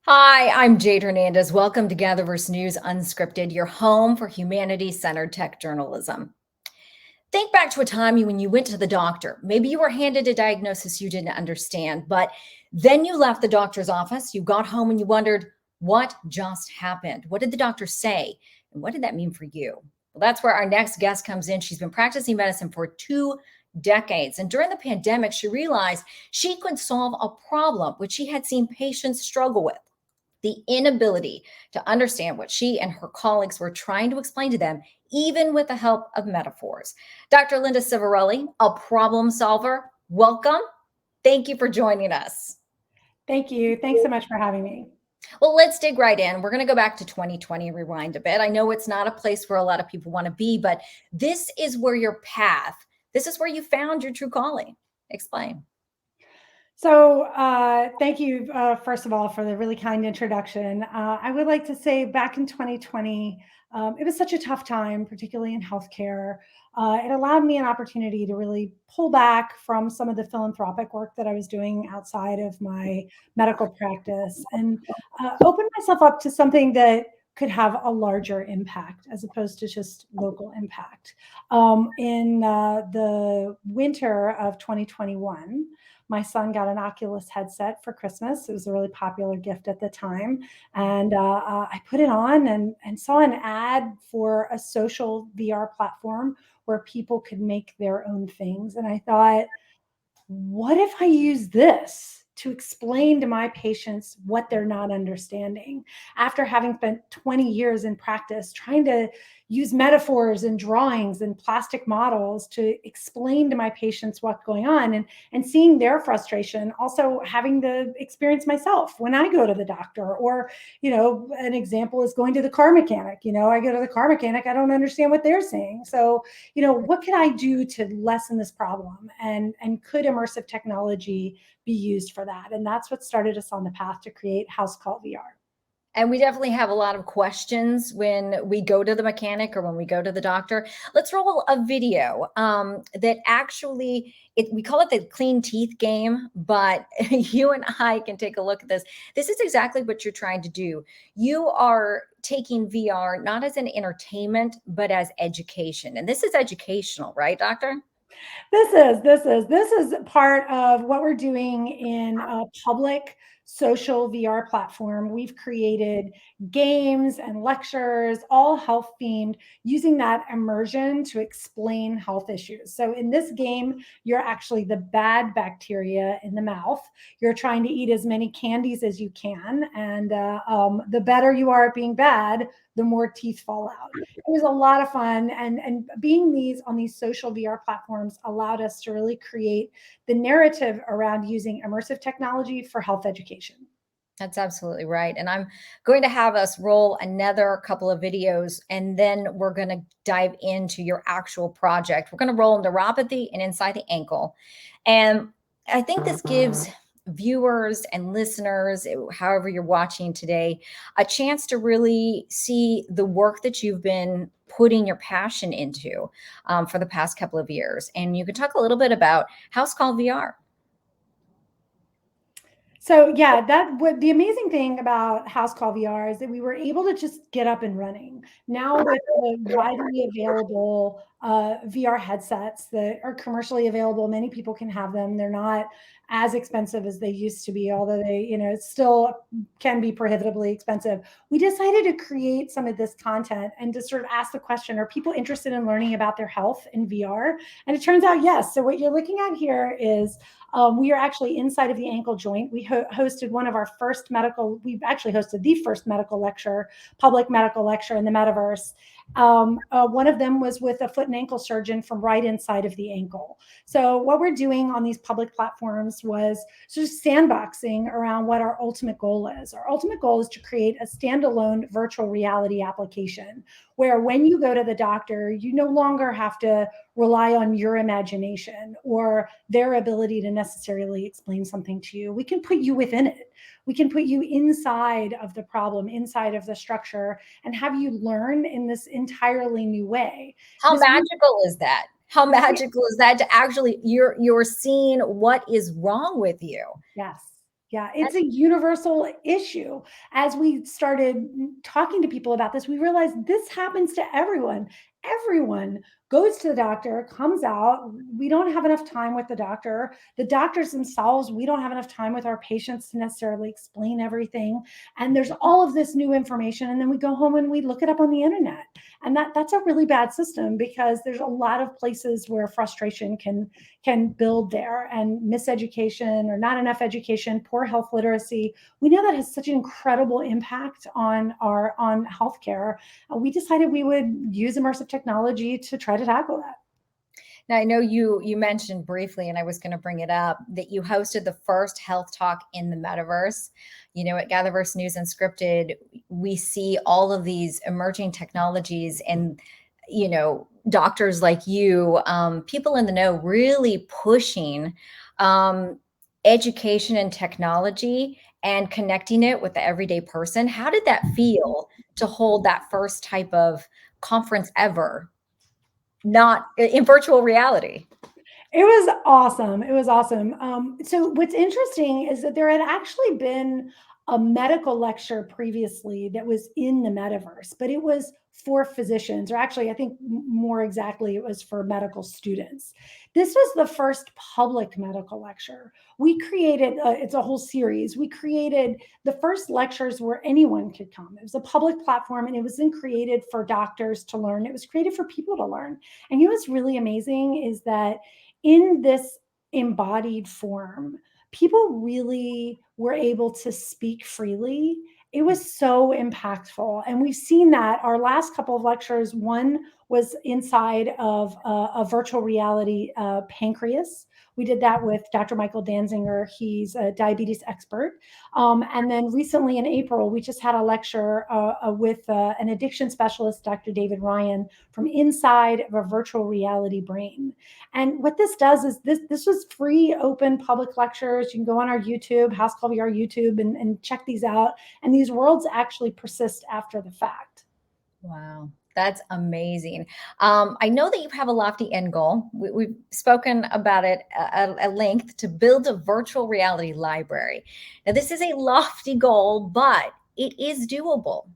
Hi, I'm Jade Hernandez. Welcome to Gatherverse News Unscripted, your home for humanity-centered tech journalism. Think back to a time when you went to the doctor. Maybe you were handed a diagnosis you didn't understand, but then you left the doctor's office, you got home and you wondered, what just happened? What did the doctor say? And what did that mean for you? Well, that's where our next guest comes in. She's been practicing medicine for 2 decades. And during the pandemic, she realized she could solve a problem which she had seen patients struggle with: the inability to understand what she and her colleagues were trying to explain to them, even with the help of metaphors. Dr. Linda Civarelli, a problem solver, welcome. Thank you for joining us. Thank you. Thanks so much for having me. Well, let's dig right in. We're going to go back to 2020 and rewind a bit. I know it's not a place where a lot of people want to be, but this is where your path, this is where you found your true calling. Explain. So, thank you, first of all, for the really kind introduction. I would like to say back in 2020, it was such a tough time, particularly in healthcare. It allowed me an opportunity to really pull back from some of the philanthropic work that I was doing outside of my medical practice and open myself up to something that could have a larger impact as opposed to just local impact. In the winter of 2021, my son got an Oculus headset for Christmas. It was a really popular gift at the time. And I put it on and saw an ad for a social VR platform where people could make their own things. And I thought, what if I use this to explain to my patients what they're not understanding? After having spent 20 years in practice trying to use metaphors and drawings and plastic models to explain to my patients what's going on, and seeing their frustration, also having the experience myself when I go to the doctor. Or, an example is going to the car mechanic. I go to the car mechanic, I don't understand what they're saying. So, what can I do to lessen this problem? And could immersive technology be used for that? And that's what started us on the path to create House Call VR. And we definitely have a lot of questions when we go to the mechanic or when we go to the doctor. Let's roll a video that actually, we call it the clean teeth game, but you and I can take a look at this. This is exactly what you're trying to do. You are taking VR not as an entertainment, but as education. And this is educational, right, doctor? This is part of what we're doing in a public social VR platform. We've created games and lectures, all health themed, using that immersion to explain health issues. So in this game, you're actually the bad bacteria in the mouth. You're trying to eat as many candies as you can, and the better you are at being bad, the more teeth fall out. It was a lot of fun, and being on these social VR platforms allowed us to really create the narrative around using immersive technology for health education. That's absolutely right. And I'm going to have us roll another couple of videos, and then we're going to dive into your actual project. We're going to roll neuropathy and inside the ankle. And I think this gives viewers and listeners, however you're watching today, a chance to really see the work that you've been putting your passion into for the past couple of years. And you can talk a little bit about House Call VR. So yeah, that what the amazing thing about House Call VR is that we were able to just get up and running. Now with the widely available VR headsets that are commercially available, many people can have them. They're not as expensive as they used to be, although they, still can be prohibitively expensive. We decided to create some of this content and to sort of ask the question, are people interested in learning about their health in VR? And it turns out, yes. So what you're looking at here is we are actually inside of the ankle joint. We hosted we've actually hosted the first public medical lecture in the metaverse. One of them was with a foot and ankle surgeon from right inside of the ankle. So what we're doing on these public platforms was sort of sandboxing around what our ultimate goal is. Our ultimate goal is to create a standalone virtual reality application where when you go to the doctor, you no longer have to rely on your imagination or their ability to necessarily explain something to you. We can put you within it. We can put you inside of the problem, inside of the structure, and have you learn in this entirely new way. How This magical is that? How magical is that to actually you're seeing what is wrong with you? Yes. Yeah, it's a universal issue. As we started talking to people about this, we realized this happens to everyone. Everyone goes to the doctor, comes out. We don't have enough time with the doctor. The doctors themselves, we don't have enough time with our patients to necessarily explain everything. And there's all of this new information. And then we go home and we look it up on the internet. And that's a really bad system because there's a lot of places where frustration can build there, and miseducation or not enough education, poor health literacy. We know that has such an incredible impact on healthcare. We decided we would use immersive technology to try to tackle that. Now, I know you mentioned briefly, and I was going to bring it up, that you hosted the first health talk in the metaverse. At Gatherverse News Unscripted, we see all of these emerging technologies and, doctors like you, people in the know really pushing education and technology and connecting it with the everyday person. How did that feel to hold that first type of conference ever, not in virtual reality? It was awesome. It was awesome. So what's interesting is that there had actually been a medical lecture previously that was in the metaverse, but it was for physicians, or actually, I think more exactly, it was for medical students. This was the first public medical lecture. We created, it's a whole series. We created the first lectures where anyone could come. It was a public platform and it wasn't created for doctors to learn. It was created for people to learn. And what's really amazing is that in this embodied form, people really were able to speak freely. It was so impactful. And we've seen that our last couple of lectures, one was inside of a virtual reality pancreas. We did that with Dr. Michael Danzinger. He's a diabetes expert. And then recently in April, we just had a lecture with an addiction specialist, Dr. David Ryan, from inside of a virtual reality brain. And what this does is this was free, open, public lectures. You can go on our YouTube, House Call VR YouTube, and check these out. And these worlds actually persist after the fact. Wow, that's amazing. I know that you have a lofty end goal. We've spoken about it at length, to build a virtual reality library. Now, this is a lofty goal, but it is doable.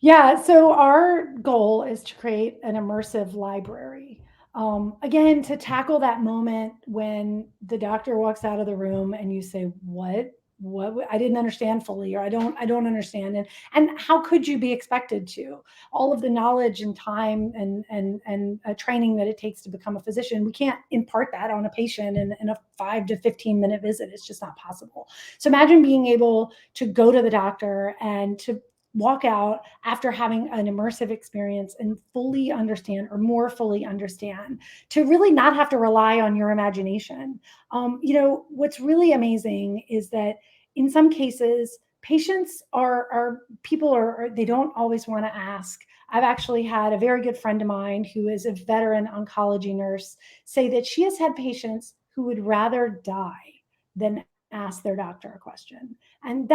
Yeah, so our goal is to create an immersive library. Again, to tackle that moment when the doctor walks out of the room and you say, "What? What? I didn't understand fully, or I don't understand." And how could you be expected to? All of the knowledge and time and training that it takes to become a physician, we can't impart that on a patient in a 5 to 15 minute visit. It's just not possible. So imagine being able to go to the doctor and to walk out after having an immersive experience and fully understand, or more fully understand, to really not have to rely on your imagination. What's really amazing is that in some cases, patients are people are they don't always want to ask. I've actually had a very good friend of mine who is a veteran oncology nurse say that she has had patients who would rather die than ask their doctor a question. And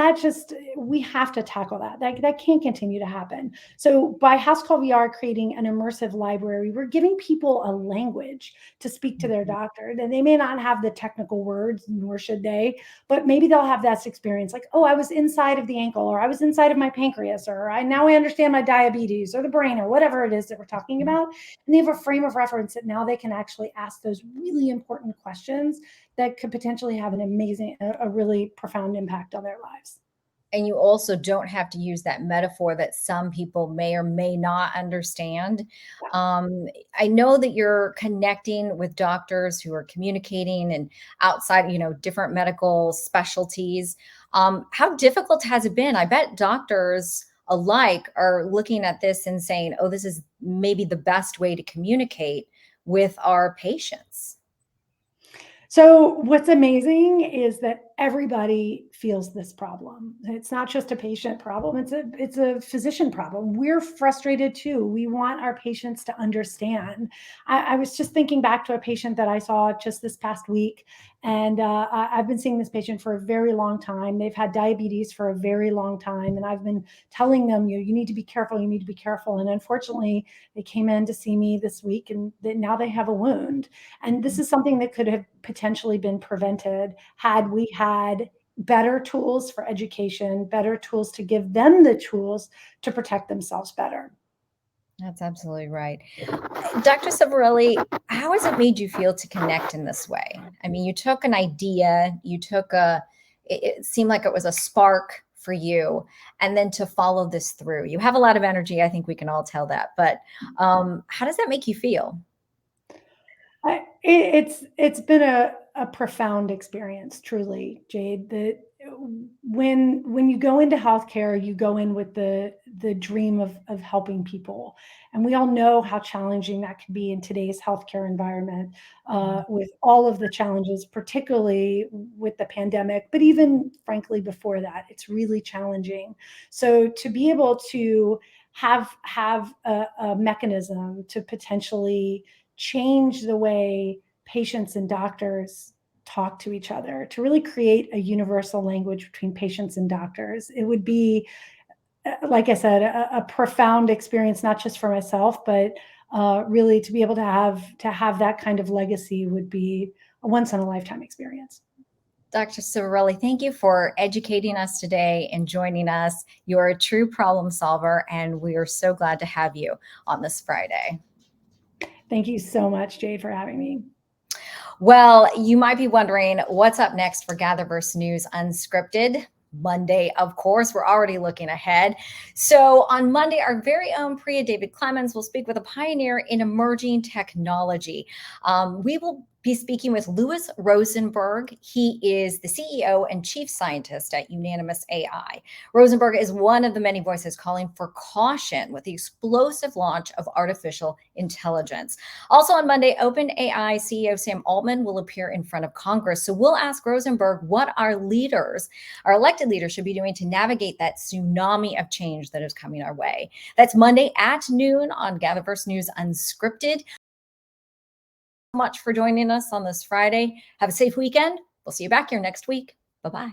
we have to tackle that. That can't continue to happen. So by House Call VR creating an immersive library, we're giving people a language to speak to their doctor. And they may not have the technical words, nor should they, but maybe they'll have that experience like, oh, I was inside of the ankle, or I was inside of my pancreas, or now I understand my diabetes or the brain, or whatever it is that we're talking about. And they have a frame of reference that now they can actually ask those really important questions that could potentially have a really profound impact on their lives. And you also don't have to use that metaphor that some people may or may not understand. I know that you're connecting with doctors who are communicating and outside, different medical specialties. How difficult has it been? I bet doctors alike are looking at this and saying, oh, this is maybe the best way to communicate with our patients. So what's amazing is that everybody feels this problem. It's not just a patient problem, it's a physician problem. We're frustrated too. We want our patients to understand. I was just thinking back to a patient that I saw just this past week, And I've been seeing this patient for a very long time. They've had diabetes for a very long time. And I've been telling them, you need to be careful, you need to be careful. And unfortunately, they came in to see me this week and now they have a wound. And this is something that could have potentially been prevented had we had better tools for education, better tools to give them the tools to protect themselves better. That's absolutely right. Dr. Civarelli, how has it made you feel to connect in this way? I mean, you took an idea, it seemed like it was a spark for you, and then to follow this through. You have a lot of energy. I think we can all tell that. But how does that make you feel? It's been a profound experience, truly, Jade. That when you go into healthcare, you go in with the dream of helping people, and we all know how challenging that can be in today's healthcare environment, with all of the challenges, particularly with the pandemic, but even frankly before that, it's really challenging. So to be able to have a mechanism to potentially change the way patients and doctors talk to each other, to really create a universal language between patients and doctors. It would be, like I said, a profound experience, not just for myself, but really to be able to have that kind of legacy would be a once in a lifetime experience. Dr. Civarelli, thank you for educating us today and joining us. You're a true problem solver, and we are so glad to have you on this Friday. Thank you so much, Jade, for having me. Well, you might be wondering what's up next for Gatherverse News Unscripted. Monday, of course, we're already looking ahead. So on Monday, our very own Priya David Clemens will speak with a pioneer in emerging technology. We will be speaking with Louis Rosenberg. He is the CEO and chief scientist at Unanimous AI. Rosenberg is one of the many voices calling for caution with the explosive launch of artificial intelligence. Also on Monday, OpenAI CEO Sam Altman will appear in front of Congress. So we'll ask Rosenberg what our elected leaders should be doing to navigate that tsunami of change that is coming our way. That's Monday at noon on Gatherverse News Unscripted. Much for joining us on this Friday. Have a safe weekend. We'll see you back here next week. Bye-bye.